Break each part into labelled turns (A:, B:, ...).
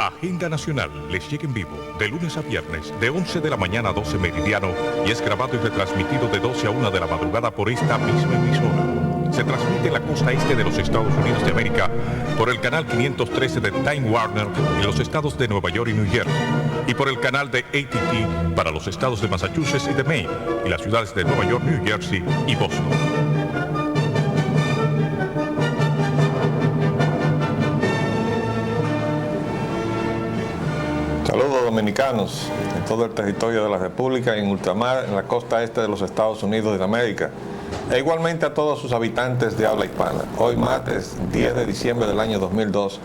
A: Agenda Nacional les llega en vivo de lunes a viernes de 11 de la mañana a 12 meridiano y es grabado y retransmitido de 12 a 1 de la madrugada por esta misma emisora. Se transmite en la costa este de los Estados Unidos de América por el canal 513 de Time Warner en los estados de Nueva York y New Jersey y por el canal de AT&T para los estados de Massachusetts y de Maine y las ciudades de Nueva York, New Jersey y Boston.
B: Saludos dominicanos en todo el territorio de la República y en ultramar en la costa este de los Estados Unidos de América e igualmente a todos sus habitantes de habla hispana. Hoy martes 10 de diciembre del año 2002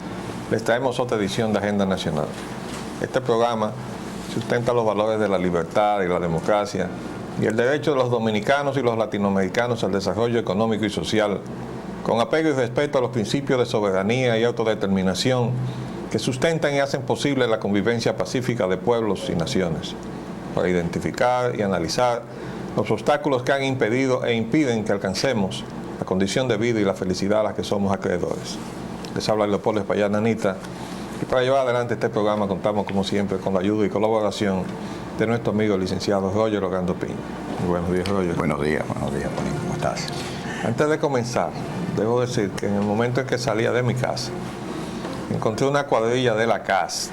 B: les traemos otra edición de Agenda Nacional. Este programa sustenta los valores de la libertad y la democracia y el derecho de los dominicanos y los latinoamericanos al desarrollo económico y social con apego y respeto a los principios de soberanía y autodeterminación que sustentan y hacen posible la convivencia pacífica de pueblos y naciones, para identificar y analizar los obstáculos que han impedido e impiden que alcancemos la condición de vida y la felicidad a la que somos acreedores. Les habla Leopoldo Espaillat Nanita, y para llevar adelante este programa contamos como siempre con la ayuda y colaboración de nuestro amigo el licenciado Roger Orlando Piña. Muy buenos días, Roger.
C: Buenos días, Bonito, ¿cómo estás?
B: Antes de comenzar, debo decir que en el momento en que salía de mi casa, encontré una cuadrilla de la CAST.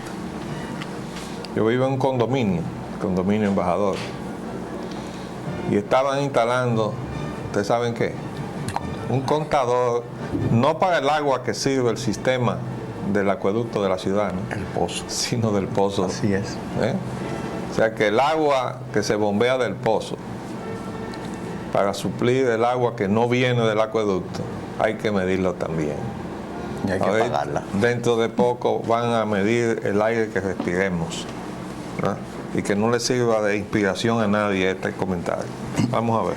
B: Yo vivo en un condominio Embajador, y estaban instalando, ¿ustedes saben qué? Un contador, no para el agua que sirve el sistema del acueducto de la ciudad, ¿no?
C: El pozo.
B: Sino del pozo.
C: Así es.
B: O sea que el agua que se bombea del pozo para suplir el agua que no viene del acueducto, hay que medirlo también.
C: Y hay que pagarla.
B: Dentro de poco van a medir el aire que respiremos, ¿verdad? Y que no le sirva de inspiración a nadie este comentario. Vamos a ver.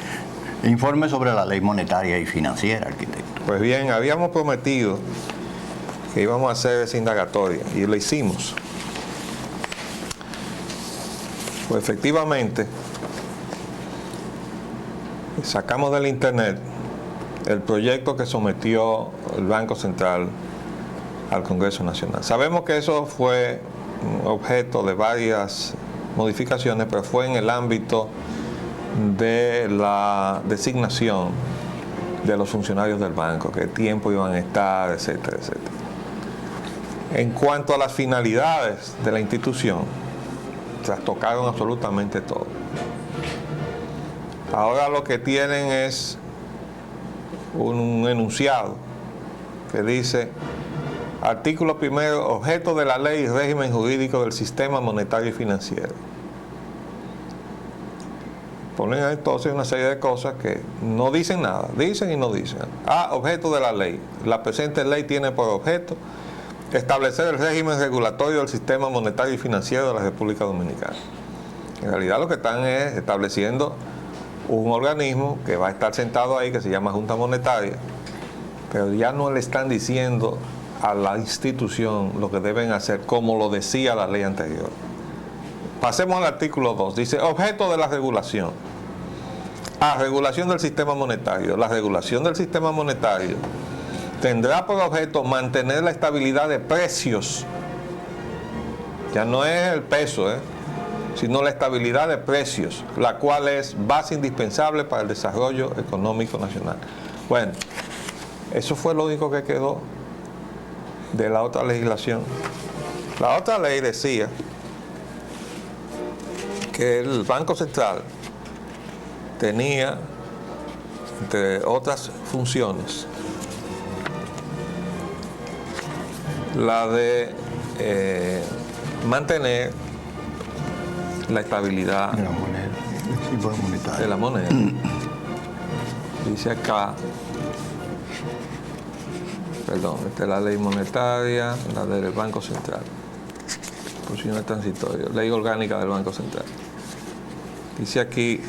C: Informe sobre la ley monetaria y financiera, arquitecto.
B: Pues bien, habíamos prometido que íbamos a hacer esa indagatoria y lo hicimos. Pues efectivamente, sacamos del internet el proyecto que sometió el Banco Central al Congreso Nacional. Sabemos que eso fue objeto de varias modificaciones, pero fue en el ámbito de la designación de los funcionarios del banco, qué tiempo iban a estar, etcétera, etcétera. En cuanto a las finalidades de la institución, trastocaron absolutamente todo. Ahora lo que tienen es un enunciado que dice: artículo primero, objeto de la ley y régimen jurídico del sistema monetario y financiero. Ponen entonces una serie de cosas que no dicen nada, dicen y no dicen. Objeto de la ley. La presente ley tiene por objeto establecer el régimen regulatorio del sistema monetario y financiero de la República Dominicana. En realidad lo que están es estableciendo un organismo que va a estar sentado ahí, que se llama Junta Monetaria, pero ya no le están diciendo a la institución lo que deben hacer, como lo decía la ley anterior. Pasemos al artículo 2, dice: objeto de la regulación. Regulación del sistema monetario. La regulación del sistema monetario tendrá por objeto mantener la estabilidad de precios. Ya no es el peso, sino la estabilidad de precios, la cual es base indispensable para el desarrollo económico nacional. Bueno, eso fue lo único que quedó de la otra legislación. La otra ley decía que el Banco Central tenía, entre otras funciones, la de mantener la estabilidad
C: De la moneda, el tipo monetario.
B: de la moneda. Dice acá, perdón, esta es la ley monetaria, la del Banco Central, funciones transitorias, ley orgánica del Banco Central. Dice aquí: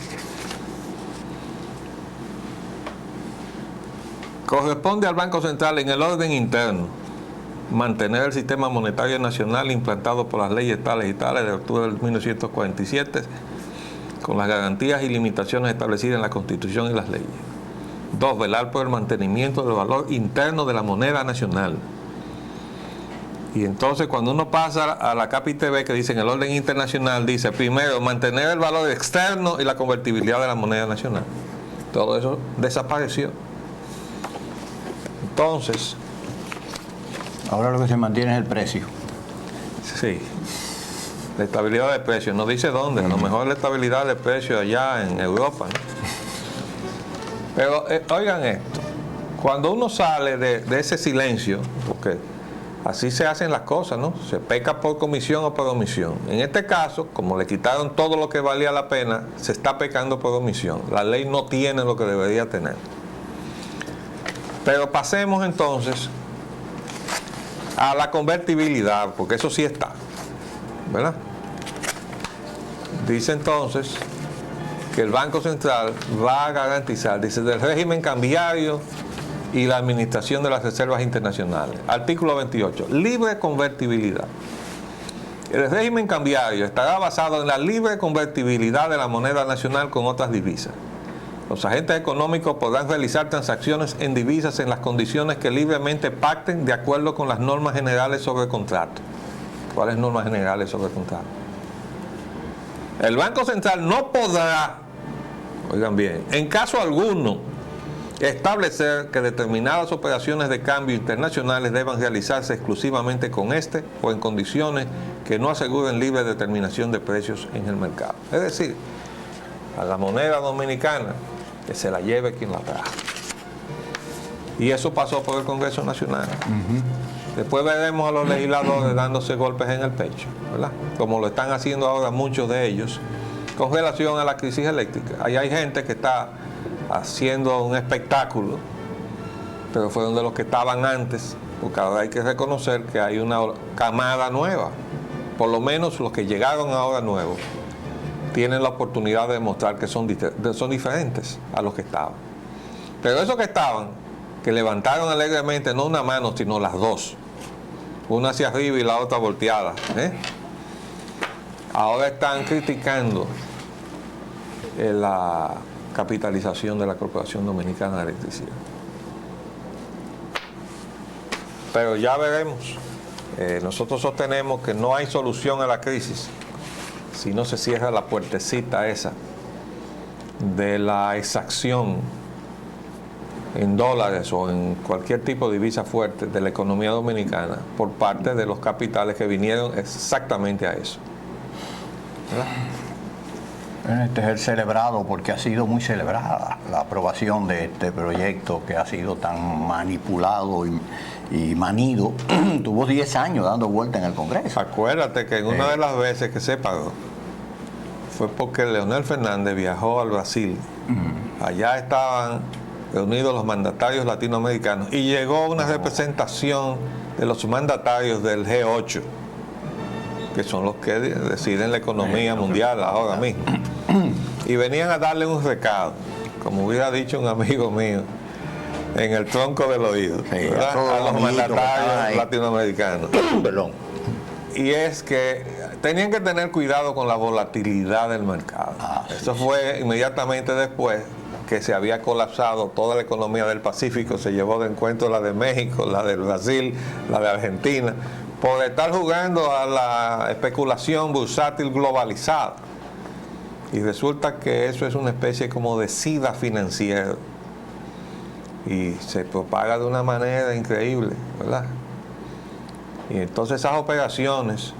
B: corresponde al Banco Central en el orden interno mantener el sistema monetario nacional implantado por las leyes tales y tales de octubre de 1947 con las garantías y limitaciones establecidas en la Constitución y las leyes. 2. Velar por el mantenimiento del valor interno de la moneda nacional. Y entonces cuando uno pasa a la CAPI-TV, que dice en el orden internacional, dice primero mantener el valor externo y la convertibilidad de la moneda nacional. Todo eso desapareció. Entonces,
C: Ahora lo que se mantiene es el precio.
B: sí, la estabilidad de precios. No dice dónde, a lo mejor la estabilidad de precios allá en Europa, ¿no? Pero oigan esto, cuando uno sale de ese silencio, porque así se hacen las cosas, ¿no? Se peca por comisión o por omisión. En este caso, como le quitaron todo lo que valía la pena, se está pecando por omisión. La ley no tiene lo que debería tener. Pero pasemos entonces a la convertibilidad, porque eso sí está, ¿verdad? Dice entonces que el Banco Central va a garantizar, dice, del régimen cambiario y la administración de las reservas internacionales. Artículo 28, libre convertibilidad. El régimen cambiario estará basado en la libre convertibilidad de la moneda nacional con otras divisas. Los agentes económicos podrán realizar transacciones en divisas en las condiciones que libremente pacten de acuerdo con las normas generales sobre contrato. ¿Cuáles normas generales sobre contrato? El Banco Central no podrá, oigan bien, en caso alguno, establecer que determinadas operaciones de cambio internacionales deban realizarse exclusivamente con este o en condiciones que no aseguren libre determinación de precios en el mercado. Es decir, a la moneda dominicana, que se la lleve quien la trajo. Y eso pasó por el Congreso Nacional. Después veremos a los legisladores dándose golpes en el pecho, ¿verdad? Como lo están haciendo ahora muchos de ellos con relación a la crisis eléctrica. Ahí hay gente que está haciendo un espectáculo, pero fueron de los que estaban antes, porque ahora hay que reconocer que hay una camada nueva. Por lo menos los que llegaron ahora nuevos tienen la oportunidad de demostrar que son diferentes a los que estaban. Pero esos que estaban, que levantaron alegremente no una mano, sino las dos, una hacia arriba y la otra volteada, ahora están criticando la capitalización de la Corporación Dominicana de Electricidad. Pero ya veremos. Nosotros sostenemos que no hay solución a la crisis si no se cierra la puertecita esa de la exacción en dólares o en cualquier tipo de divisa fuerte de la economía dominicana por parte de los capitales que vinieron exactamente a eso. ¿Verdad?
C: Este es el celebrado, porque ha sido muy celebrada la aprobación de este proyecto que ha sido tan manipulado y manido. Tuvo 10 años dando vuelta en el Congreso.
B: Acuérdate que en una de las veces que se pagó fue porque Leonel Fernández viajó al Brasil. Allá estaban reunidos los mandatarios latinoamericanos y llegó una representación de los mandatarios del G8, que son los que deciden la economía mundial ahora mismo. Y venían a darle un recado, como hubiera dicho un amigo mío, en el tronco del oído, a los mandatarios latinoamericanos.
C: Perdón.
B: Y es que tenían que tener cuidado con la volatilidad del mercado. Eso fue inmediatamente después que se había colapsado toda la economía del Pacífico, se llevó de encuentro la de México, la de Brasil, la de Argentina, por estar jugando a la especulación bursátil globalizada. Y resulta que eso es una especie como de SIDA financiero. Y se propaga de una manera increíble, ¿verdad? Y entonces esas operaciones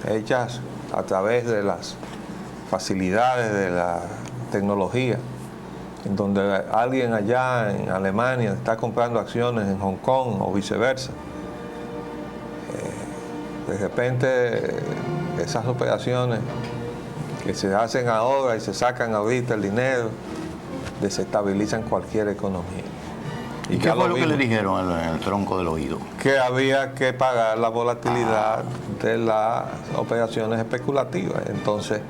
B: hechas a través de las facilidades de la tecnología, en donde alguien allá en Alemania está comprando acciones en Hong Kong o viceversa, de repente esas operaciones que se hacen ahora y se sacan ahorita el dinero desestabilizan cualquier economía.
C: ¿Y qué fue lo que le dijeron en el tronco del oído?
B: Que había que pagar la volatilidad de las operaciones especulativas. Entonces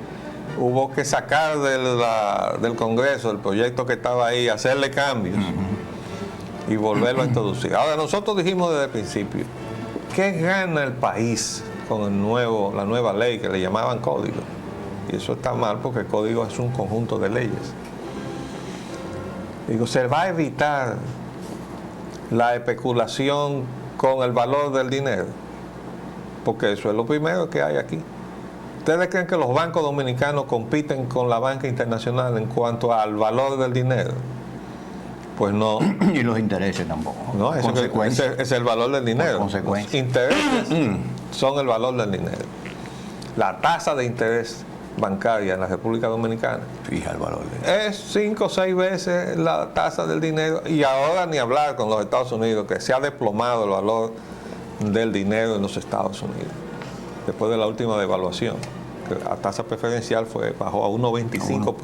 B: hubo que sacar del Congreso el proyecto que estaba ahí, hacerle cambios y volverlo a introducir. Ahora, nosotros dijimos desde el principio, ¿qué gana el país con la nueva ley que le llamaban código? Y eso está mal porque el código es un conjunto de leyes. Digo, se va a evitar la especulación con el valor del dinero. porque eso es lo primero que hay aquí. ¿Ustedes creen que los bancos dominicanos compiten con la banca internacional en cuanto al valor del dinero? Pues no.
C: Y los intereses tampoco.
B: No, ese es el valor del dinero.
C: Consecuencia.
B: Los intereses son el valor del dinero. La tasa de interés bancaria en la República Dominicana
C: Fija el valor de
B: es 5 o 6 veces la tasa del dinero, y ahora ni hablar con los Estados Unidos, que se ha desplomado el valor del dinero en los Estados Unidos después de la última devaluación, que la tasa preferencial bajó a 1,25%.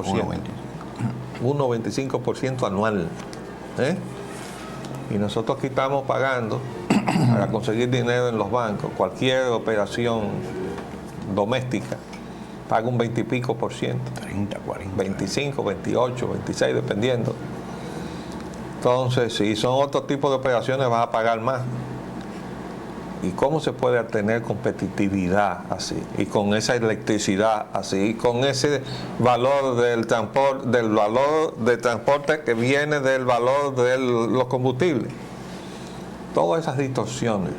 B: 1,25% anual. Y nosotros aquí estamos pagando para conseguir dinero en los bancos. Cualquier operación doméstica paga un 20 y pico por ciento.
C: 30, 40.
B: 25, 28, 26, dependiendo. Entonces, si son otro tipo de operaciones, vas a pagar más. ¿Y cómo se puede tener competitividad así? Y con esa electricidad así, y con ese valor del valor de transporte que viene del valor de los combustibles. Todas esas distorsiones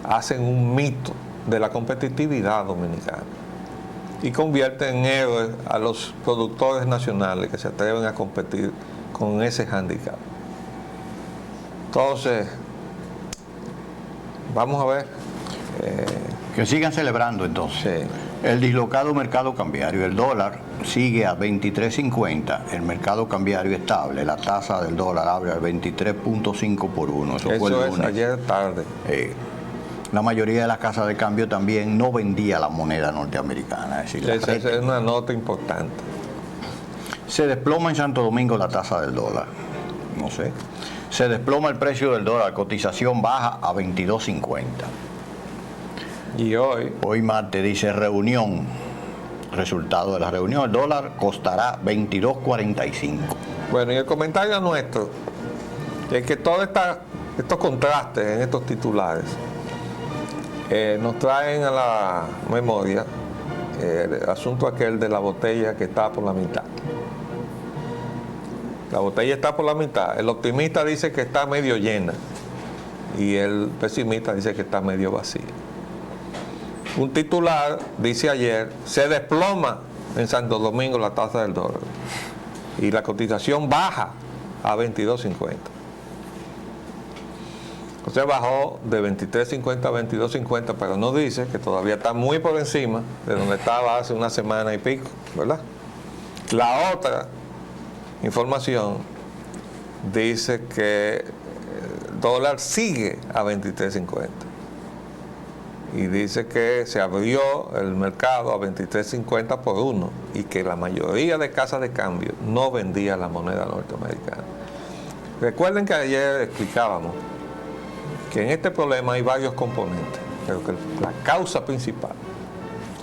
B: hacen un mito de la competitividad dominicana y convierten en héroes a los productores nacionales que se atreven a competir con ese hándicap. Entonces, vamos a ver.
C: Que sigan celebrando entonces.
B: Sí.
C: El dislocado mercado cambiario, el dólar sigue a 23.50, el mercado cambiario estable, la tasa del dólar abre al 23.5 por 1. Eso fue el
B: Eso es
C: lunes.
B: ayer tarde.
C: La mayoría de las casas de cambio también no vendía la moneda norteamericana. Es decir,
B: Esa es una nota importante.
C: se desploma en Santo Domingo la tasa del dólar. No sé. Se desploma el precio del dólar, cotización baja a 22.50.
B: Y
C: Hoy martes dice reunión. Resultado de la reunión, el dólar costará 22.45.
B: bueno, y el comentario nuestro es que todos estos contrastes en estos titulares nos traen a la memoria el asunto aquel de la botella que está por la mitad. La botella está por la mitad. El optimista dice que está medio llena y el pesimista dice que está medio vacía. Un titular dice ayer, se desploma en Santo Domingo la tasa del dólar y la cotización baja a 22.50. O sea, bajó de 23.50 a 22.50, pero no dice que todavía está muy por encima de donde estaba hace una semana y pico, ¿verdad? La otra información dice que el dólar sigue a 23.50. Y dice que se abrió el mercado a 23.50 por 1 y que la mayoría de casas de cambio no vendía la moneda norteamericana. Recuerden que ayer explicábamos que en este problema hay varios componentes, pero que la causa principal,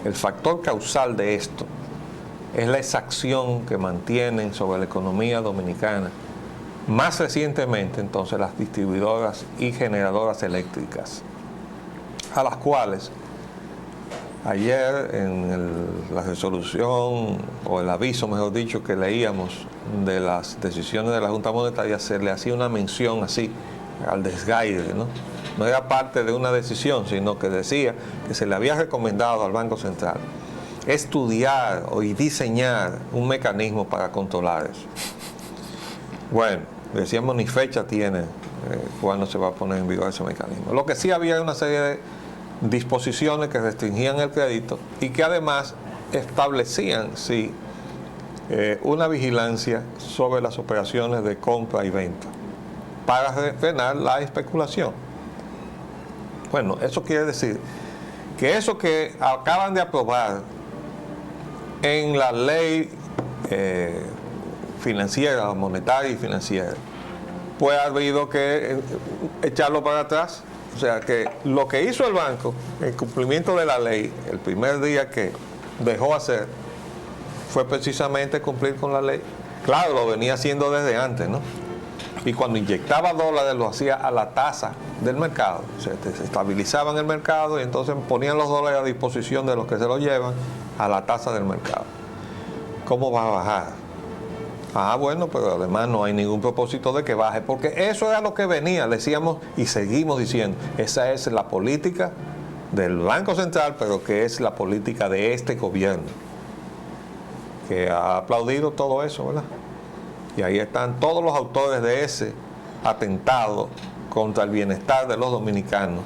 B: el factor causal de esto, es la exacción que mantienen sobre la economía dominicana, más recientemente entonces las distribuidoras y generadoras eléctricas, a las cuales ayer en la resolución o el aviso, mejor dicho, que leíamos de las decisiones de la Junta Monetaria, se le hacía una mención así al desgaire, ¿no? No era parte de una decisión, sino que decía que se le había recomendado al Banco Central estudiar y diseñar un mecanismo para controlar eso. Bueno, decíamos ni fecha tiene cuándo se va a poner en vigor ese mecanismo. Lo que sí había una serie de disposiciones que restringían el crédito y que además establecían una vigilancia sobre las operaciones de compra y venta para frenar la especulación. Bueno, eso quiere decir que eso que acaban de aprobar en la ley financiera, monetaria y financiera, pues ha habido que echarlo para atrás. O sea que lo que hizo el banco, en cumplimiento de la ley, el primer día que dejó hacer, fue precisamente cumplir con la ley. Claro, lo venía haciendo desde antes, ¿no? Y cuando inyectaba dólares lo hacía a la tasa del mercado. O sea, se estabilizaban el mercado y entonces ponían los dólares a disposición de los que se los llevan a la tasa del mercado. ¿Cómo va a bajar? Bueno, pero además no hay ningún propósito de que baje, porque eso era lo que venía, decíamos y seguimos diciendo, esa es la política del Banco Central, pero que es la política de este gobierno, que ha aplaudido todo eso, ¿verdad? Y ahí están todos los autores de ese atentado contra el bienestar de los dominicanos,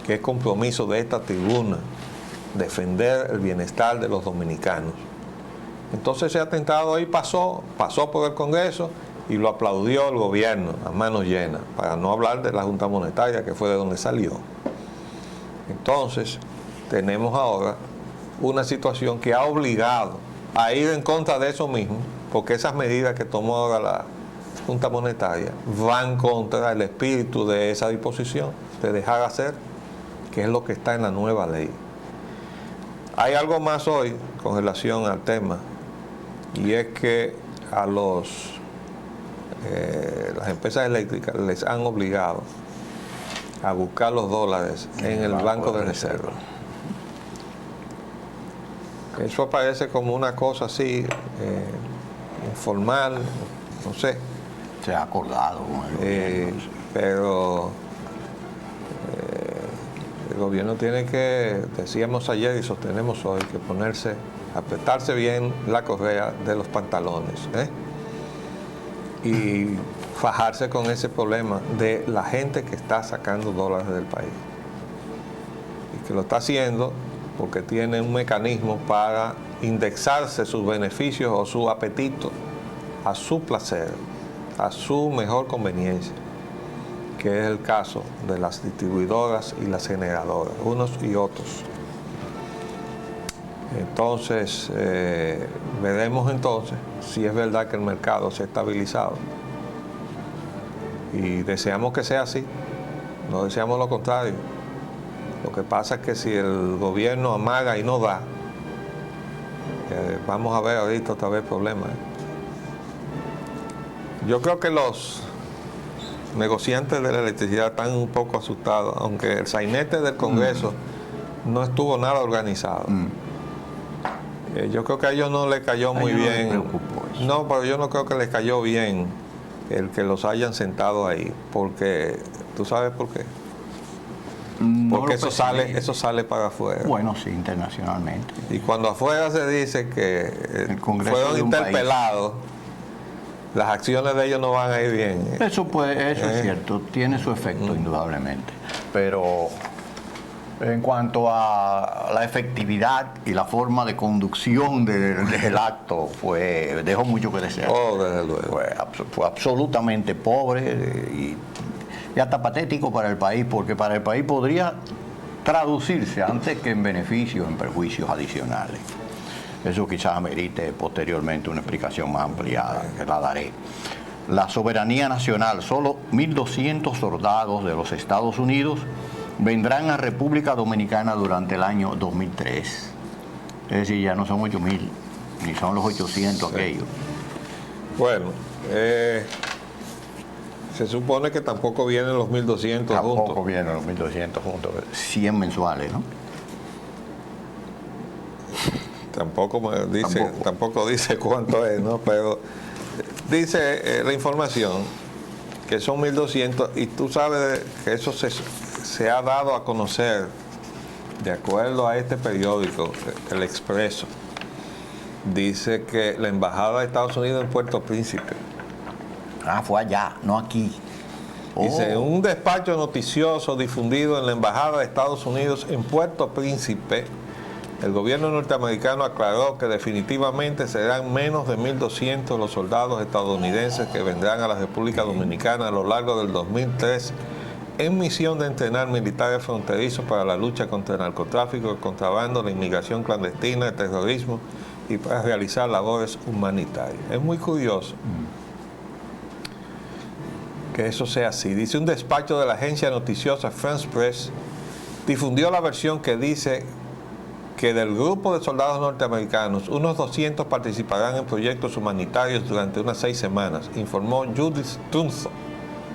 B: que es compromiso de esta tribuna, defender el bienestar de los dominicanos. Entonces ese atentado ahí pasó por el Congreso y lo aplaudió el gobierno a manos llenas, para no hablar de la Junta Monetaria, que fue de donde salió. Entonces tenemos ahora una situación que ha obligado a ir en contra de eso mismo, porque esas medidas que tomó ahora la Junta Monetaria van contra el espíritu de esa disposición, de dejar hacer, que es lo que está en la nueva ley. Hay algo más hoy con relación al tema, y es que a las empresas eléctricas les han obligado a buscar los dólares en el Banco de Reserva. Eso parece como una cosa así, informal, no sé.
C: Se ha acordado con el gobierno.
B: Pero el gobierno tiene que, decíamos ayer y sostenemos hoy, que apretarse bien la correa de los pantalones, y fajarse con ese problema de la gente que está sacando dólares del país. Y que lo está haciendo porque tiene un mecanismo para indexarse sus beneficios o su apetito a su placer, a su mejor conveniencia, que es el caso de las distribuidoras y las generadoras, unos y otros. Entonces, veremos entonces si es verdad que el mercado se ha estabilizado. Y deseamos que sea así, no deseamos lo contrario. Lo que pasa es que si el gobierno amaga y no da, vamos a ver ahorita otra vez problemas. Yo creo que los negociantes de la electricidad están un poco asustados, aunque el sainete del Congreso no estuvo nada organizado. Yo creo que a ellos no les cayó muy bien. No, pero yo no creo que les cayó bien el que los hayan sentado ahí, porque ¿tú sabes por qué? Porque eso sale para afuera.
C: Bueno, sí, internacionalmente.
B: Y cuando afuera se dice que fueron interpelados, las acciones de ellos no van a ir bien.
C: Eso es cierto, tiene su efecto indudablemente. Pero en cuanto a la efectividad y la forma de conducción del acto, dejó mucho que desear.
B: Oh, desde luego.
C: Fue absolutamente pobre y hasta patético para el país, porque para el país podría traducirse antes que en beneficios, en perjuicios adicionales. Eso quizás amerite posteriormente una explicación más ampliada, que la daré. La soberanía nacional, solo 1.200 soldados de los Estados Unidos vendrán a República Dominicana durante el año 2003. Es decir, ya no son 8.000, ni son los 800 aquellos.
B: Bueno, se supone que tampoco vienen los 1.200 juntos.
C: Tampoco vienen los 1.200 juntos, 100 mensuales, ¿no?
B: Tampoco dice cuánto es, ¿no? Pero dice la información que son 1.200 y tú sabes que eso se ha dado a conocer de acuerdo a este periódico, El Expreso. Dice que la embajada de Estados Unidos en Puerto Príncipe.
C: Fue allá, no aquí.
B: Dice, un despacho noticioso difundido en la embajada de Estados Unidos en Puerto Príncipe, el gobierno norteamericano aclaró que definitivamente serán menos de 1.200 los soldados estadounidenses que vendrán a la República Dominicana a lo largo del 2003 en misión de entrenar militares fronterizos para la lucha contra el narcotráfico, el contrabando, la inmigración clandestina, el terrorismo y para realizar labores humanitarias. Es muy curioso que eso sea así. Dice, un despacho de la agencia noticiosa France Press difundió la versión que dice que del grupo de soldados norteamericanos, unos 200 participarán en proyectos humanitarios durante unas 6 semanas, informó Judith Tunzo,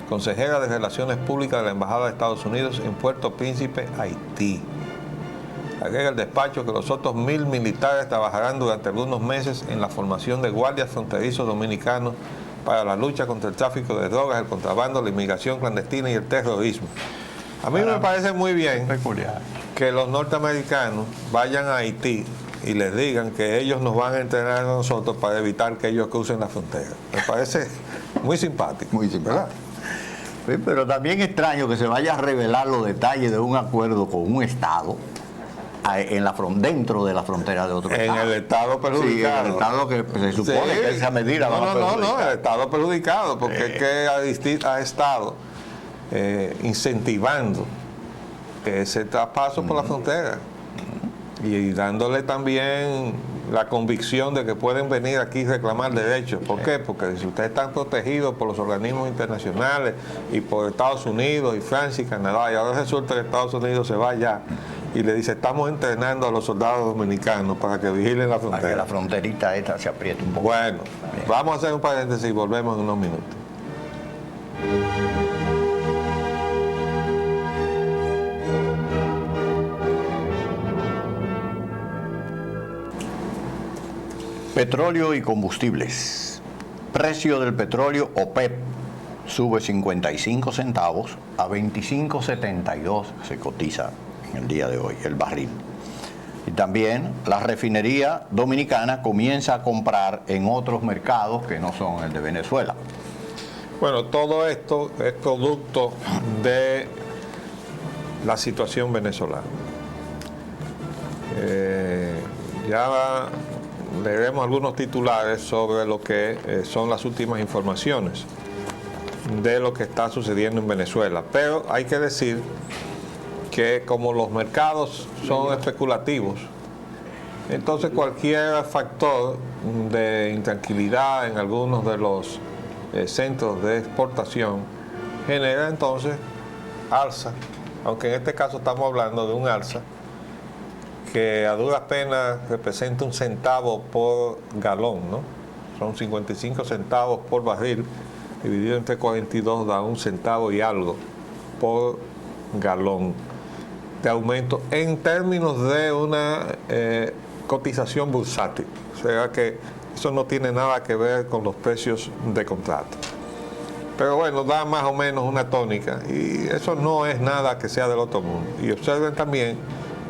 B: consejera de Relaciones Públicas de la Embajada de Estados Unidos en Puerto Príncipe, Haití. Agrega el despacho que los otros 1.000 militares trabajarán durante algunos meses en la formación de guardias fronterizos dominicanos para la lucha contra el tráfico de drogas, el contrabando, la inmigración clandestina y el terrorismo. A mí me parece muy bien.
C: Peculiar.
B: que los norteamericanos vayan a Haití y les digan que ellos nos van a entrenar a nosotros para evitar que ellos crucen la frontera. Me parece muy simpático.
C: Muy simpático. Sí, pero también extraño que se vaya a revelar los detalles de un acuerdo con un Estado dentro de la frontera de otro Estado.
B: En el Estado perjudicado.
C: Sí, en el Estado que se supone que esa medida va a perjudicar.
B: No, el Estado perjudicado, porque es que ha estado incentivando ese traspaso por la frontera y dándole también la convicción de que pueden venir aquí y reclamar derechos. ¿Por qué? Porque si ustedes están protegidos por los organismos internacionales y por Estados Unidos y Francia y Canadá, y ahora resulta que Estados Unidos se va allá y le dice, estamos entrenando a los soldados dominicanos para que vigilen la frontera.
C: Para que la fronterita esta se apriete un poco.
B: Bueno, vamos a hacer un paréntesis y volvemos en unos minutos.
C: Petróleo y combustibles. Precio del petróleo OPEP sube 55 centavos a 25.72 se cotiza en el día de hoy el barril. Y también la refinería dominicana comienza a comprar en otros mercados que no son el de Venezuela.
B: Bueno, todo esto es producto de la situación venezolana. Ya leeremos algunos titulares sobre lo que son las últimas informaciones de lo que está sucediendo en Venezuela. Pero hay que decir que como los mercados son especulativos, entonces cualquier factor de intranquilidad en algunos de los centros de exportación genera entonces alza, aunque en este caso estamos hablando de un alza que a duras penas representa 1 centavo por galón, ¿no? Son 55 centavos por barril, dividido entre 42 da 1 centavo y algo por galón de aumento en términos de una cotización bursátil. O sea que eso no tiene nada que ver con los precios de contrato. Pero bueno, da más o menos una tónica y eso no es nada que sea del otro mundo. Y observen también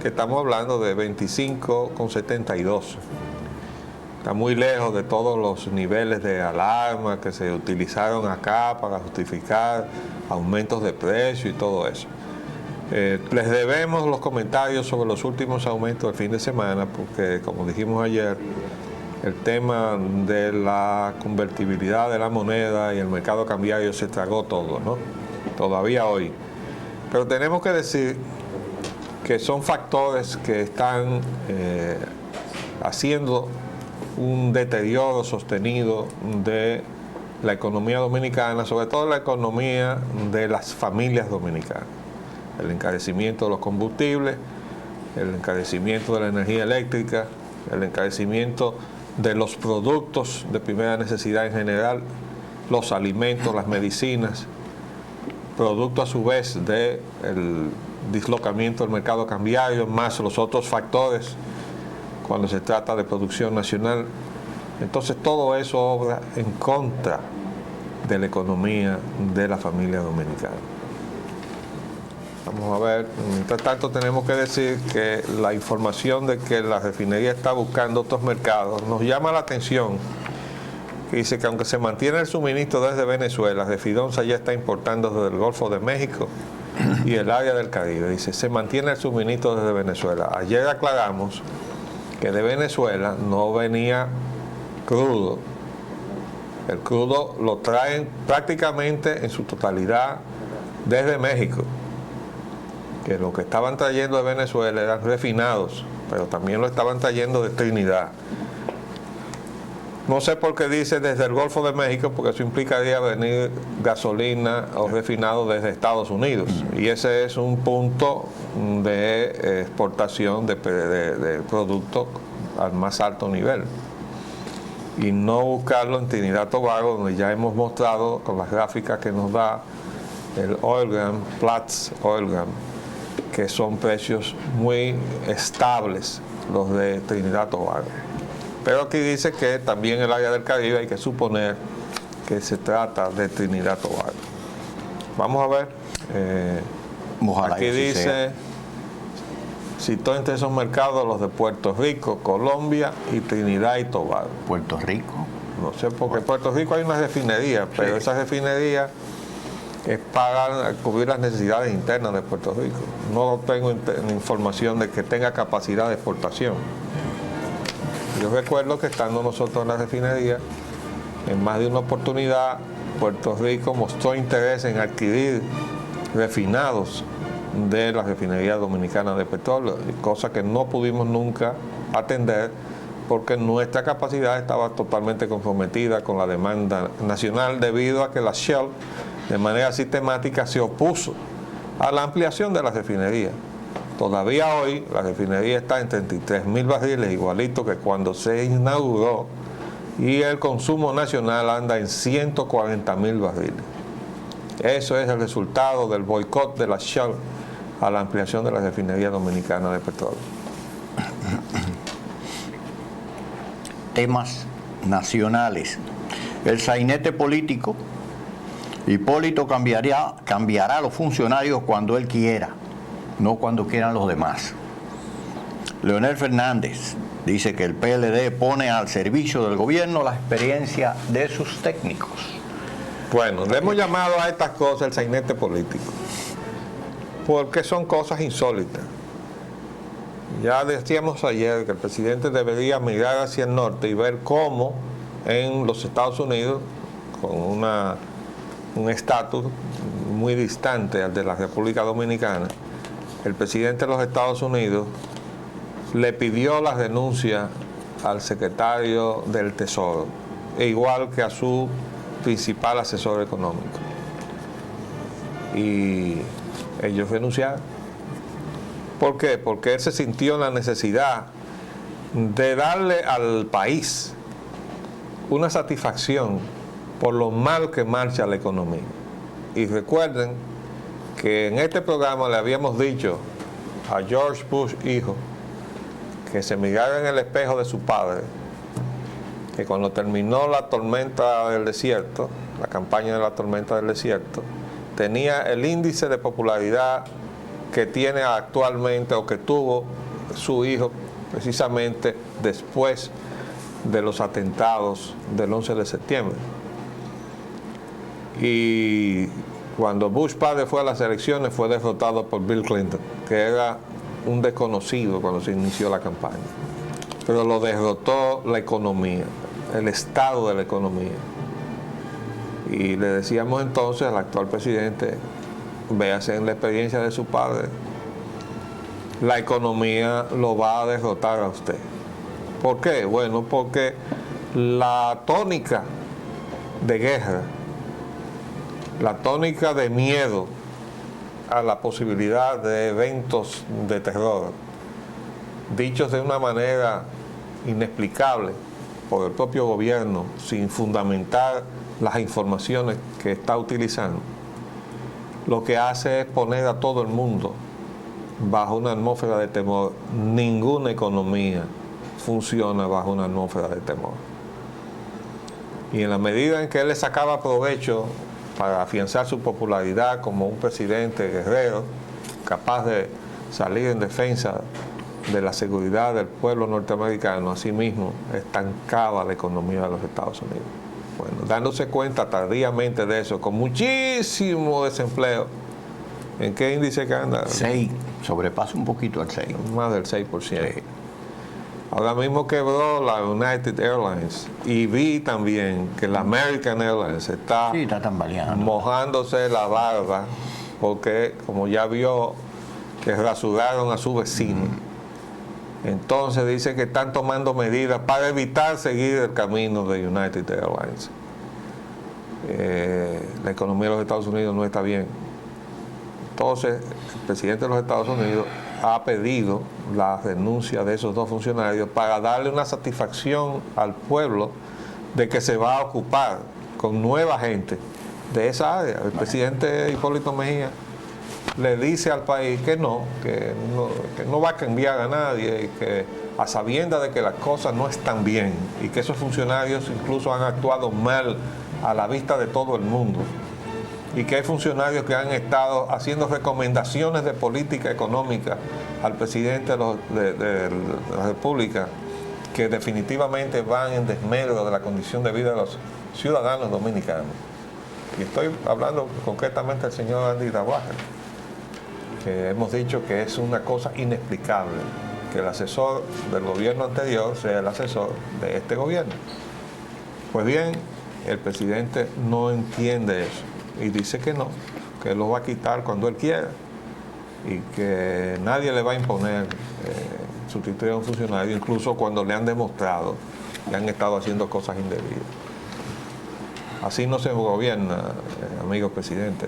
B: que estamos hablando de 25,72. Está muy lejos de todos los niveles de alarma que se utilizaron acá para justificar aumentos de precio y todo eso. Les debemos los comentarios sobre los últimos aumentos del fin de semana porque, como dijimos ayer, el tema de la convertibilidad de la moneda y el mercado cambiario se tragó todo, ¿no? Todavía hoy. Pero tenemos que decir que son factores que están haciendo un deterioro sostenido de la economía dominicana, sobre todo la economía de las familias dominicanas. El encarecimiento de los combustibles, el encarecimiento de la energía eléctrica, el encarecimiento de los productos de primera necesidad en general, los alimentos, las medicinas, producto a su vez del dislocamiento del mercado cambiario, más los otros factores cuando se trata de producción nacional. Entonces todo eso obra en contra de la economía de la familia dominicana. Vamos a ver, mientras tanto tenemos que decir que la información de que la refinería está buscando otros mercados nos llama la atención. Que dice que aunque se mantiene el suministro desde Venezuela, Refidonza ya está importando desde el Golfo de México y el área del Caribe. Dice, se mantiene el suministro desde Venezuela. Ayer aclaramos que de Venezuela no venía crudo. El crudo lo traen prácticamente en su totalidad desde México. Que lo que estaban trayendo de Venezuela eran refinados, pero también lo estaban trayendo de Trinidad. No sé por qué dice desde el Golfo de México, porque eso implicaría venir gasolina o refinado desde Estados Unidos. Y ese es un punto de exportación de productos al más alto nivel. Y no buscarlo en Trinidad y Tobago, donde ya hemos mostrado con las gráficas que nos da el Oilgram, Platts Oilgram, que son precios muy estables los de Trinidad y Tobago. Pero aquí dice que también el área del Caribe hay que suponer que se trata de Trinidad y Tobago. Vamos a ver.
C: Ojalá
B: Aquí
C: que así
B: dice,
C: sea.
B: Citó entre esos mercados los de Puerto Rico, Colombia y Trinidad y Tobago.
C: Puerto Rico.
B: No sé, porque en Puerto Rico hay una refinería, pero
C: Sí.
B: esa refinería es para cubrir las necesidades internas de Puerto Rico. No tengo información de que tenga capacidad de exportación. Yo recuerdo que estando nosotros en la refinería, en más de una oportunidad, Puerto Rico mostró interés en adquirir refinados de la refinería dominicana de petróleo, cosa que no pudimos nunca atender porque nuestra capacidad estaba totalmente comprometida con la demanda nacional debido a que la Shell de manera sistemática se opuso a la ampliación de la refinería. Todavía hoy la refinería está en 33.000 barriles, igualito que cuando se inauguró, y el consumo nacional anda en 140.000 barriles. Eso es el resultado del boicot de la Shell a la ampliación de la refinería dominicana de petróleo.
C: Temas nacionales. El sainete político, Hipólito cambiará a los funcionarios cuando él quiera, no cuando quieran los demás. Leonel Fernández dice que el PLD pone al servicio del gobierno la experiencia de sus técnicos.
B: Bueno, le hemos llamado a estas cosas el sainete político, porque son cosas insólitas. Ya decíamos ayer que el presidente debería mirar hacia el norte y ver cómo en los Estados Unidos, con un estatus muy distante al de la República Dominicana, el presidente de los Estados Unidos le pidió la renuncia al secretario del Tesoro, e igual que a su principal asesor económico. Y ellos renunciaron. ¿Por qué? Porque él se sintió la necesidad de darle al país una satisfacción por lo mal que marcha la economía. Y recuerden que en este programa le habíamos dicho a George Bush hijo que se mirara en el espejo de su padre, que cuando terminó la tormenta del desierto, la campaña de la tormenta del desierto, tenía el índice de popularidad que tiene actualmente o que tuvo su hijo precisamente después de los atentados del 11 de septiembre. Y cuando Bush padre fue a las elecciones fue derrotado por Bill Clinton, que era un desconocido cuando se inició la campaña. Pero lo derrotó la economía, el estado de la economía. Y le decíamos entonces al actual presidente, véase en la experiencia de su padre, la economía lo va a derrotar a usted. ¿Por qué? Bueno, porque la tónica de guerra, la tónica de miedo a la posibilidad de eventos de terror, dichos de una manera inexplicable por el propio gobierno, sin fundamentar las informaciones que está utilizando, lo que hace es poner a todo el mundo bajo una atmósfera de temor. Ninguna economía funciona bajo una atmósfera de temor. Y en la medida en que él le sacaba provecho para afianzar su popularidad como un presidente guerrero, capaz de salir en defensa de la seguridad del pueblo norteamericano, asimismo estancaba la economía de los Estados Unidos. Bueno, dándose cuenta tardíamente de eso, con muchísimo desempleo, ¿en qué índice que anda?
C: 6, sobrepasa un poquito al 6.
B: Más del 6%. Sí. Ahora mismo quebró la United Airlines y vi también que la American Airlines está
C: tambaleando,
B: mojándose la barba porque como ya vio que rasuraron a su vecino, entonces dice que están tomando medidas para evitar seguir el camino de United Airlines. La economía de los Estados Unidos no está bien. Entonces, el presidente de los Estados Unidos ha pedido la renuncia de esos dos funcionarios para darle una satisfacción al pueblo de que se va a ocupar con nueva gente de esa área. El presidente Hipólito Mejía le dice al país que no va a cambiar a nadie, y que a sabiendas de que las cosas no están bien y que esos funcionarios incluso han actuado mal a la vista de todo el mundo, y que hay funcionarios que han estado haciendo recomendaciones de política económica al presidente de la República que definitivamente van en desmedro de la condición de vida de los ciudadanos dominicanos. Y estoy hablando concretamente del señor Andy Dawager, que hemos dicho que es una cosa inexplicable que el asesor del gobierno anterior sea el asesor de este gobierno. Pues bien, el presidente no entiende eso y dice que no, que él lo va a quitar cuando él quiera y que nadie le va a imponer sustituir a un funcionario, incluso cuando le han demostrado que han estado haciendo cosas indebidas. Así no se gobierna, amigo presidente.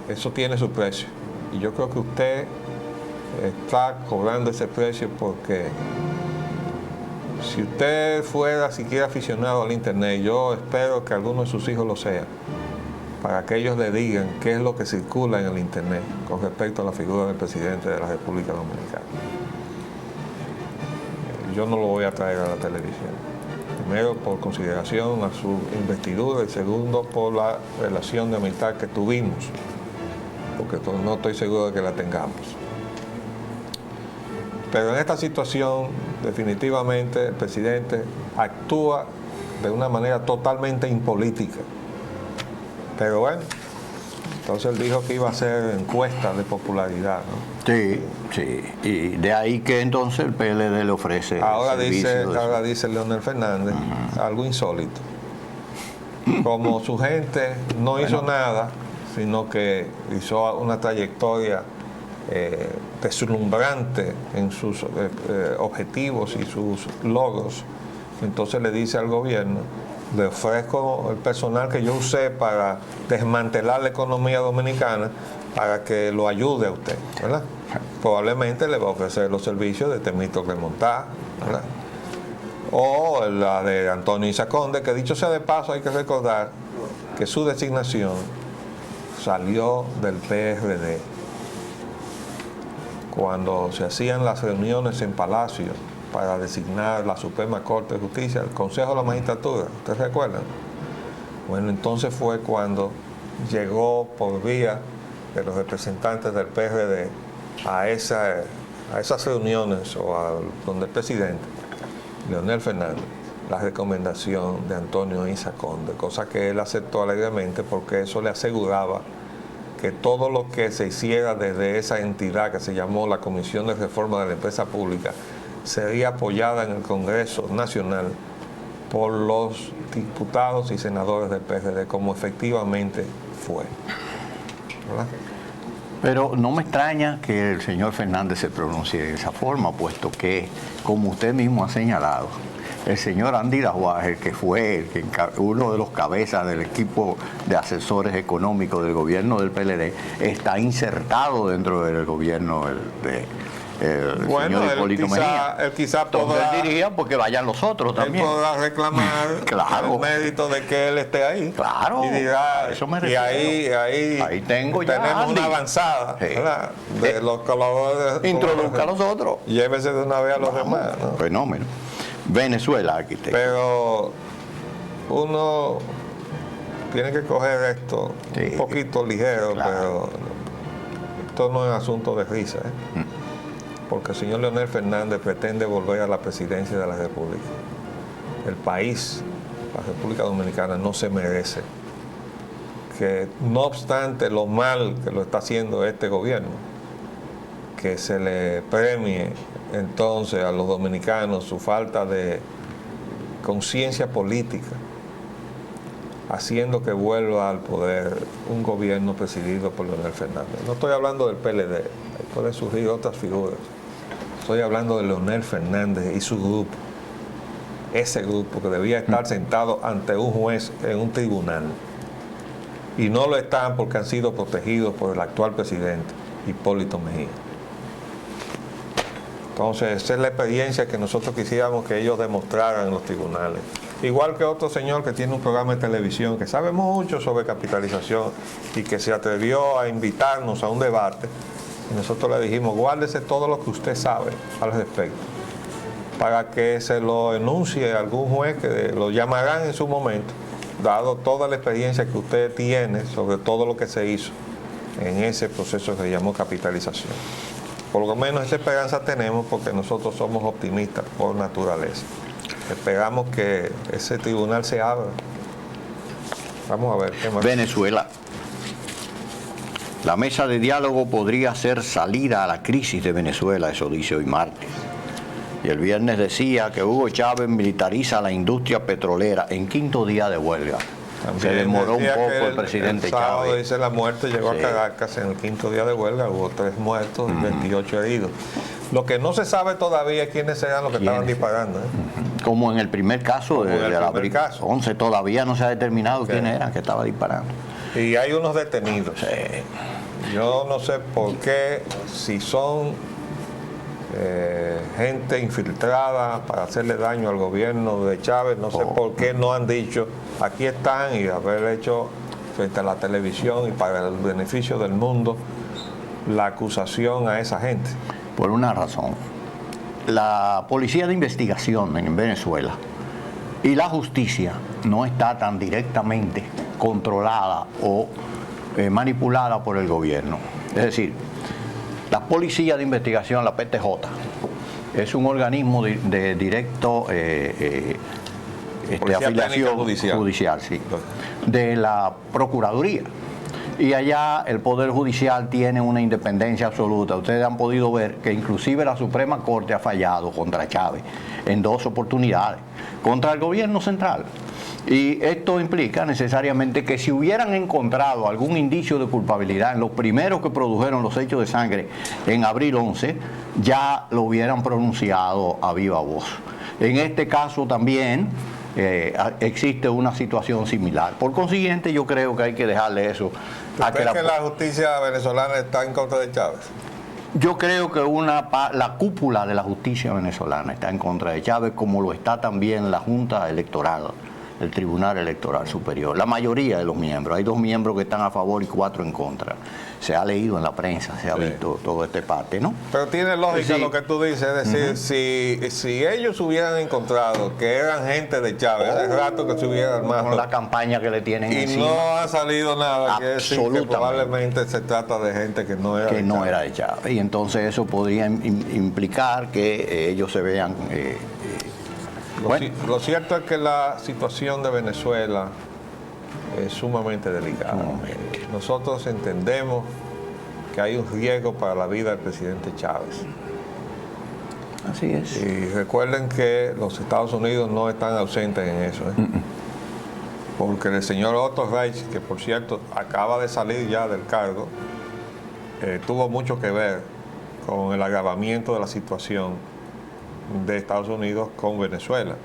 B: Eso tiene su precio. Y yo creo que usted está cobrando ese precio porque si usted fuera siquiera aficionado al internet, yo espero que alguno de sus hijos lo sea, para que ellos le digan qué es lo que circula en el internet con respecto a la figura del presidente de la República Dominicana. Yo no lo voy a traer a la televisión. Primero, por consideración a su investidura, y segundo, por la relación de amistad que tuvimos, porque no estoy seguro de que la tengamos. Pero en esta situación, definitivamente, el presidente actúa de una manera totalmente impolítica. Pero bueno, entonces él dijo que iba a hacer encuestas de popularidad, ¿no?
C: Sí, sí. Y de ahí que entonces el PLD le ofrece.
B: Ahora dice Leonel Fernández algo insólito. Como su gente no hizo nada, sino que hizo una trayectoria deslumbrante en sus objetivos y sus logros, entonces le dice al gobierno: le ofrezco el personal que yo usé para desmantelar la economía dominicana para que lo ayude a usted, ¿verdad? Probablemente le va a ofrecer los servicios de Temístocles Montá, ¿verdad? O la de Antonio Isa Conde, que dicho sea de paso, hay que recordar que su designación salió del PRD. Cuando se hacían las reuniones en Palacio para designar la Suprema Corte de Justicia, el Consejo de la Magistratura, ¿ustedes recuerdan? Bueno, entonces fue cuando llegó por vía de los representantes del PRD a esas reuniones donde el presidente, Leonel Fernández, la recomendación de Antonio Isa Conde, cosa que él aceptó alegremente porque eso le aseguraba que todo lo que se hiciera desde esa entidad que se llamó la Comisión de Reforma de la Empresa Pública sería apoyada en el Congreso Nacional por los diputados y senadores del PRD, como efectivamente fue. ¿Verdad?
C: Pero no me extraña que el señor Fernández se pronuncie de esa forma, puesto que, como usted mismo ha señalado, el señor Andy Dawager, que fue uno de los cabezas del equipo de asesores económicos del gobierno del PLD, está insertado dentro del gobierno señor Hipólito Mejía.
B: Él quizá
C: podrá, él diría porque vayan los otros también.
B: Él podrá reclamar el mérito de que él esté ahí.
C: Claro.
B: Y dirá,
C: eso me refiero.
B: ahí
C: tengo ya
B: tenemos
C: Andy.
B: una avanzada, ¿verdad? De los colaboradores.
C: Introduzca a los otros.
B: Llévese de una vez a los demás, ¿no?
C: Fenómeno. Venezuela, arquitecto.
B: Pero uno tiene que coger esto un poquito ligero, claro. Pero esto no es asunto de risa, ¿eh? Porque el señor Leonel Fernández pretende volver a la presidencia de la República. El país, la República Dominicana, no se merece que, no obstante lo mal que lo está haciendo este gobierno, que se le premie entonces a los dominicanos su falta de conciencia política, haciendo que vuelva al poder un gobierno presidido por Leonel Fernández. No estoy hablando del PLD, ahí pueden surgir otras figuras. Estoy hablando de Leonel Fernández y su grupo. Ese grupo que debía estar sentado ante un juez en un tribunal. Y no lo están porque han sido protegidos por el actual presidente, Hipólito Mejía. Entonces, esa es la experiencia que nosotros quisiéramos que ellos demostraran en los tribunales. Igual que otro señor que tiene un programa de televisión que sabe mucho sobre capitalización y que se atrevió a invitarnos a un debate. Y nosotros le dijimos: guárdese todo lo que usted sabe al respecto, para que se lo enuncie a algún juez que lo llamarán en su momento dado toda la experiencia que usted tiene sobre todo lo que se hizo en ese proceso que se llamó capitalización. Por lo menos esa esperanza tenemos porque nosotros somos optimistas por naturaleza. Esperamos que ese tribunal se abra. Vamos a ver qué más.
C: Venezuela. La mesa de diálogo podría ser salida a la crisis de Venezuela, eso dice hoy martes. Y el viernes decía que Hugo Chávez militariza la industria petrolera en 5º día de huelga.
B: También
C: se demoró un
B: decía
C: poco
B: que
C: el presidente
B: el sábado,
C: Chávez.
B: dice la muerte, llegó
C: Sí.
B: a Caracas en el 5º día de huelga, hubo 3 muertos y 28 heridos. Lo que no se sabe todavía es quiénes eran los que estaban disparando.
C: Como en el primer caso
B: Como
C: de
B: en el
C: la
B: primer caso.
C: 11, todavía no se ha determinado
B: Sí.
C: quiénes eran que estaba disparando.
B: Y hay unos detenidos.
C: Sí.
B: Yo no sé por qué, si son gente infiltrada para hacerle daño al gobierno de Chávez, no sé por qué no han dicho, aquí están, y haber hecho frente a la televisión y para el beneficio del mundo la acusación a esa gente.
C: Por una razón. La policía de investigación en Venezuela y la justicia no está tan directamente controlada o manipulada por el gobierno. Es decir, la policía de investigación, la PTJ, es un organismo de directo
B: Policía
C: afiliación
B: Técnica Judicial.
C: sí, de la Procuraduría. Y allá el Poder Judicial tiene una independencia absoluta. Ustedes han podido ver que inclusive la Suprema Corte ha fallado contra Chávez en 2 oportunidades, contra el gobierno central. Y esto implica necesariamente que si hubieran encontrado algún indicio de culpabilidad en los primeros que produjeron los hechos de sangre en abril 11, ya lo hubieran pronunciado a viva voz. En este caso también existe una situación similar. Por consiguiente, yo creo que hay que dejarle eso a
B: ¿Cree que la justicia venezolana está en contra de Chávez?
C: Yo creo que la cúpula de la justicia venezolana está en contra de Chávez, como lo está también la Junta Electoral, el Tribunal Electoral Superior. La mayoría de los miembros, hay 2 miembros que están a favor y 4 en contra. Se ha leído en la prensa, se ha visto todo este parte, ¿no?
B: Pero tiene lógica
C: Sí.
B: lo que tú dices, es decir, si ellos hubieran encontrado que eran gente de Chávez, hace rato que se hubiera armado.
C: Con la campaña que le tienen
B: Y
C: encima,
B: no ha salido nada, quiere decir que
C: Absolutamente.
B: probablemente se trata de gente que no era
C: que
B: de
C: no
B: Chávez.
C: era de Chávez. Y entonces eso podría implicar que ellos se vean...
B: Lo cierto es que la situación de Venezuela es sumamente delicada.
C: Sumamente.
B: Nosotros entendemos que hay un riesgo para la vida del presidente Chávez.
C: Así es.
B: Y recuerden que los Estados Unidos no están ausentes en eso. Porque el señor Otto Reich, que por cierto acaba de salir ya del cargo, tuvo mucho que ver con el agravamiento de la situación de Estados Unidos con Venezuela.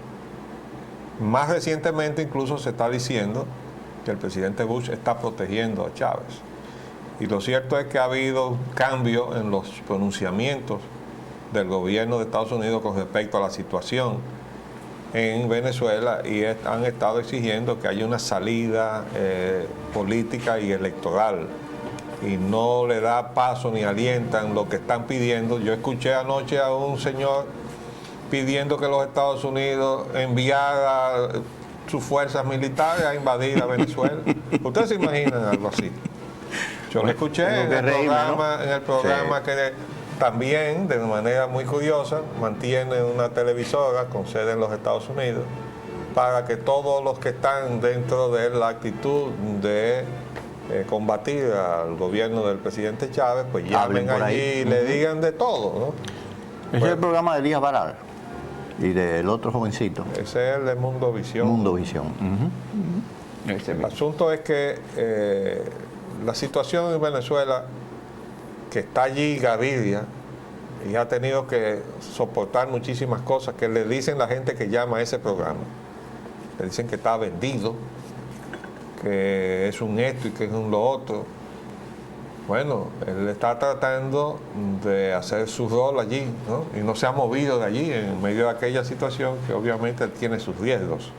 B: Más recientemente incluso se está diciendo que el presidente Bush está protegiendo a Chávez. Y lo cierto es que ha habido un cambio en los pronunciamientos del gobierno de Estados Unidos con respecto a la situación en Venezuela y han estado exigiendo que haya una salida política y electoral. Y no le da paso ni alientan lo que están pidiendo. Yo escuché anoche a un señor pidiendo que los Estados Unidos enviara sus fuerzas militares a invadir a Venezuela. ¿Ustedes se imaginan algo así? Yo lo escuché en el programa que también, de manera muy curiosa, mantiene una televisora con sede en los Estados Unidos para que todos los que están dentro de la actitud de combatir al gobierno del presidente Chávez, pues llamen allí y le digan de todo, ¿no?
C: Ese es el programa de Elías Baral y del otro jovencito.
B: Ese es el de Mundo Visión.
C: Mundo Visión.
B: El asunto es que la situación en Venezuela, que está allí Gaviria, y ha tenido que soportar muchísimas cosas que le dicen la gente que llama a ese programa. Le dicen que está vendido, que es un esto y que es un lo otro. Bueno, él está tratando de hacer su rol allí, ¿no? Y no se ha movido de allí en medio de aquella situación que obviamente tiene sus riesgos.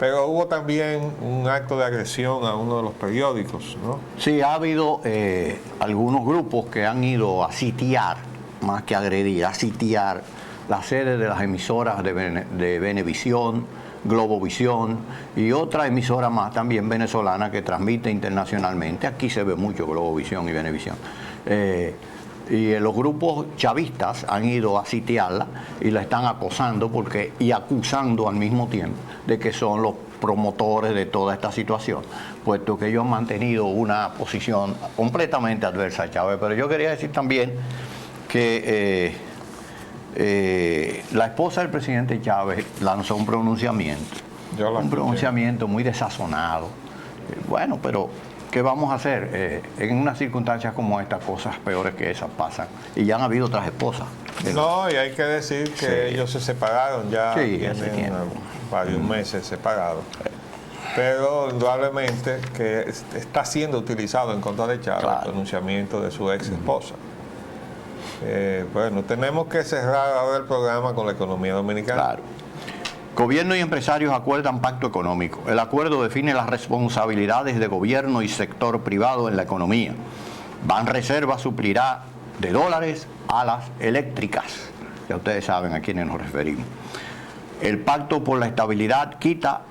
B: Pero hubo también un acto de agresión a uno de los periódicos, ¿no?
C: Sí, ha habido algunos grupos que han ido a sitiar, más que agredir, a sitiar la sede de las emisoras de Venevisión, Globovisión y otra emisora más también venezolana que transmite internacionalmente. Aquí se ve mucho Globovisión y Venevisión. Y los grupos chavistas han ido a sitiarla y la están acosando y acusando al mismo tiempo de que son los promotores de toda esta situación, puesto que ellos han mantenido una posición completamente adversa a Chávez. Pero yo quería decir también que la esposa del presidente Chávez lanzó un pronunciamiento, pronunciamiento muy desazonado. Bueno, pero ¿qué vamos a hacer? En unas circunstancias como estas, cosas peores que esas pasan. Y ya han habido otras esposas.
B: No, y hay que decir que ellos se separaron, ya tienen varios meses separados. Pero indudablemente que está siendo utilizado en contra de Chávez el pronunciamiento de su ex esposa. Bueno, tenemos que cerrar ahora el programa con la economía dominicana.
C: Claro. Gobierno y empresarios acuerdan pacto económico. El acuerdo define las responsabilidades de gobierno y sector privado en la economía. Banreservas suplirá de dólares a las eléctricas. Ya ustedes saben a quiénes nos referimos. El pacto por la estabilidad quita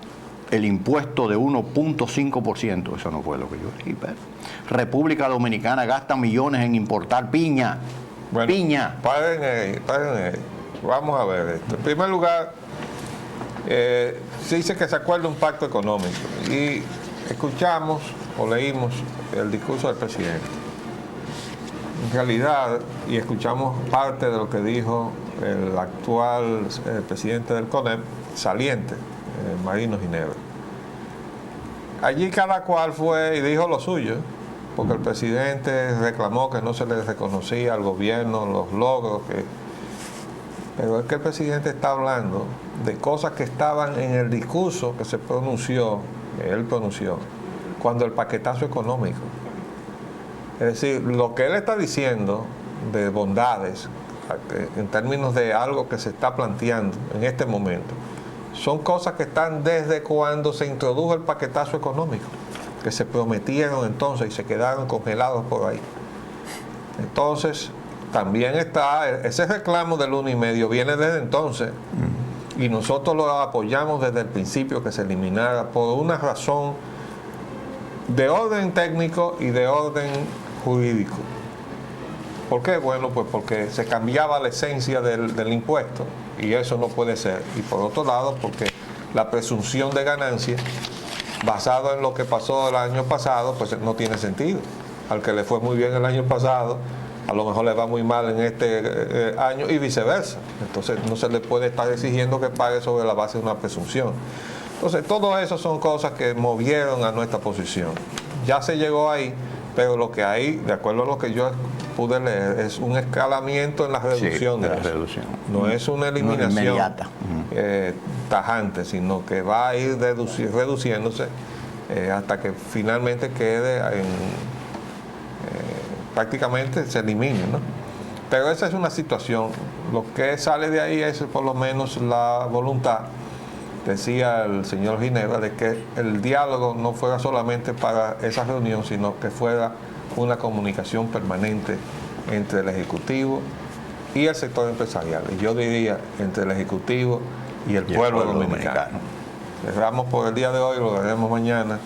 C: el impuesto de 1.5%. Eso no fue lo que yo dije. República Dominicana gasta millones en importar piña.
B: Bueno,
C: piña.
B: Paren ahí. Vamos a ver esto. En primer lugar, se dice que se acuerda un pacto económico y escuchamos o leímos el discurso del presidente. En realidad, y escuchamos parte de lo que dijo el actual presidente del CONEP, saliente, Marino Ginebra. Allí cada cual fue y dijo lo suyo, porque el presidente reclamó que no se le reconocía al gobierno los logros pero es que el presidente está hablando de cosas que estaban en el discurso que él pronunció, cuando el paquetazo económico. Es decir, lo que él está diciendo de bondades, en términos de algo que se está planteando en este momento, son cosas que están desde cuando se introdujo el paquetazo económico, que se prometieron entonces y se quedaron congelados por ahí. Entonces, también está, ese reclamo del 1,5 viene desde entonces y nosotros lo apoyamos desde el principio que se eliminara por una razón de orden técnico y de orden jurídico. ¿Por qué? Bueno, pues porque se cambiaba la esencia del impuesto y eso no puede ser. Y por otro lado, porque la presunción de ganancia basado en lo que pasó el año pasado, pues no tiene sentido. Al que le fue muy bien el año pasado, a lo mejor le va muy mal en este año y viceversa. Entonces no se le puede estar exigiendo que pague sobre la base de una presunción. Entonces todo eso son cosas que movieron a nuestra posición. Ya se llegó ahí, pero lo que hay, de acuerdo a lo que yo pude leer, es un escalamiento en la reducción de eso. No es una eliminación
C: inmediata,
B: tajante, sino que va a ir reduciéndose hasta que finalmente quede prácticamente se elimine, ¿no? Pero esa es una situación. Lo que sale de ahí es por lo menos la voluntad, decía el señor Ginebra, de que el diálogo no fuera solamente para esa reunión, sino que fuera una comunicación permanente entre el Ejecutivo y el sector empresarial. Y yo diría entre el Ejecutivo y el pueblo dominicano. Cerramos por el día de hoy, lo veremos mañana.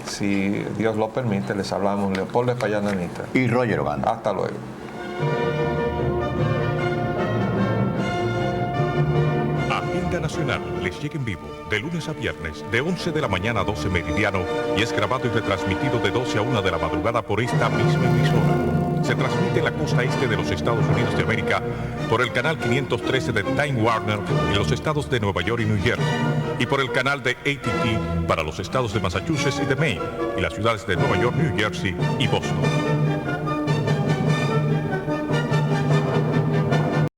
B: Si Dios lo permite, les hablamos Leopoldo Espaillá Anita
C: y Roger Ogando.
B: Hasta luego.
A: Agenda Nacional les llega en vivo de lunes a viernes de 11 de la mañana a 12 meridiano y es grabado y retransmitido de 12 a 1 de la madrugada por esta misma emisora. Se transmite en la costa este de los Estados Unidos de América por el canal 513 de Time Warner en los estados de Nueva York y New Jersey y por el canal de AT&T para los estados de Massachusetts y de Maine y las ciudades de Nueva York, New Jersey y Boston.